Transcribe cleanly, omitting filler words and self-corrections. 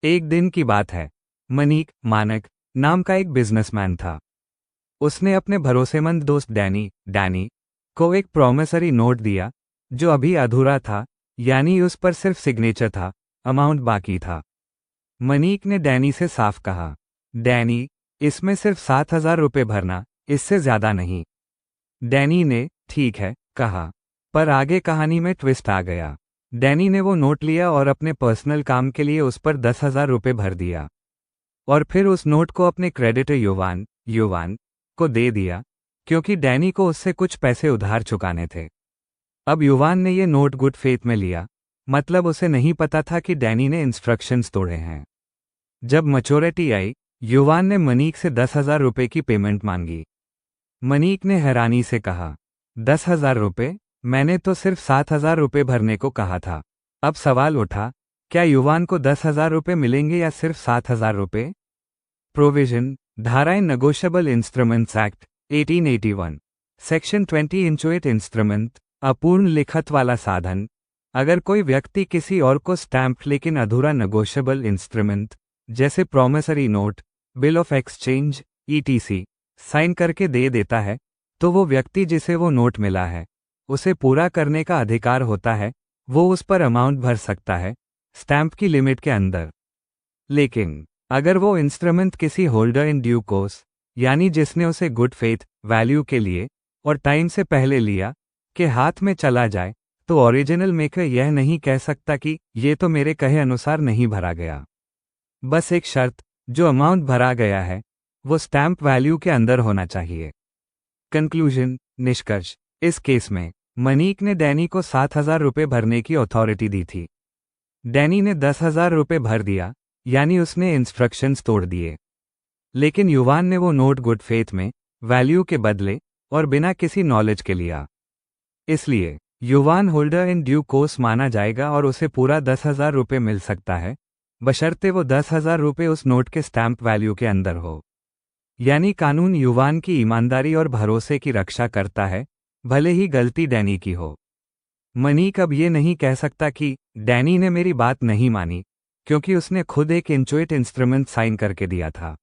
एक दिन की बात है। मनीक मानक नाम का एक बिजनेसमैन था। उसने अपने भरोसेमंद दोस्त डैनी को एक प्रॉमिसरी नोट दिया जो अभी अधूरा था, यानी उस पर सिर्फ सिग्नेचर था, अमाउंट बाकी था। मनीक ने डैनी से साफ कहा, डैनी, इसमें सिर्फ 7,000 रुपये भरना, इससे ज्यादा नहीं। डैनी ने ठीक है कहा, पर आगे कहानी में ट्विस्ट आ गया। डैनी ने वो नोट लिया और अपने पर्सनल काम के लिए उस पर 10,000 रुपये भर दिया और फिर उस नोट को अपने क्रेडिटर युवान को दे दिया, क्योंकि डैनी को उससे कुछ पैसे उधार चुकाने थे। अब युवान ने ये नोट गुड फेथ में लिया, मतलब उसे नहीं पता था कि डैनी ने इंस्ट्रक्शंस तोड़े हैं। जब मैच्योरिटी आई, युवान ने मनीक से 10,000 रुपये की पेमेंट मांगी। मनीक ने हैरानी से कहा, 10,000 रुपये? मैंने तो सिर्फ 7,000 रुपये भरने को कहा था। अब सवाल उठा, क्या युवान को 10,000 रुपये मिलेंगे या सिर्फ 7,000 रुपये? प्रोविजन, धाराएं negotiable instruments act 1881, section 20 inchoate instrument, अपूर्ण लिखत वाला साधन। अगर कोई व्यक्ति किसी और को स्टैम्प लेकिन अधूरा नेगोशिएबल इंस्ट्रूमेंट जैसे promissory note, bill of exchange ETC sign करके दे देता है, तो वो व्यक्ति जिसे वो नोट मिला है उसे पूरा करने का अधिकार होता है। वो उस पर अमाउंट भर सकता है स्टैम्प की लिमिट के अंदर। लेकिन अगर वो इंस्ट्रूमेंट किसी होल्डर इन ड्यू कोर्स, यानी जिसने उसे गुड फेथ वैल्यू के लिए और टाइम से पहले लिया, के हाथ में चला जाए, तो ओरिजिनल मेकर यह नहीं कह सकता कि ये तो मेरे कहे अनुसार नहीं भरा गया। बस एक शर्त, जो अमाउंट भरा गया है वो स्टैम्प वैल्यू के अंदर होना चाहिए। कंक्लूजन, निष्कर्ष, इस केस में मनीक ने डैनी को 7,000 रुपये भरने की अथॉरिटी दी थी। डैनी ने 10,000 रुपये भर दिया, यानी उसने इंस्ट्रक्शंस तोड़ दिए। लेकिन युवान ने वो नोट गुड फेथ में वैल्यू के बदले और बिना किसी नॉलेज के लिया। इसलिए युवान होल्डर इन ड्यू कोर्स माना जाएगा और उसे पूरा 10,000 रुपये मिल सकता है, बशर्ते वो 10,000 रुपये उस नोट के स्टैम्प वैल्यू के अंदर हो। यानी कानून युवान की ईमानदारी और भरोसे की रक्षा करता है, भले ही गलती डैनी की हो। मनीक अब ये नहीं कह सकता कि डैनी ने मेरी बात नहीं मानी, क्योंकि उसने खुद एक इंचुएट इंस्ट्रूमेंट साइन करके दिया था।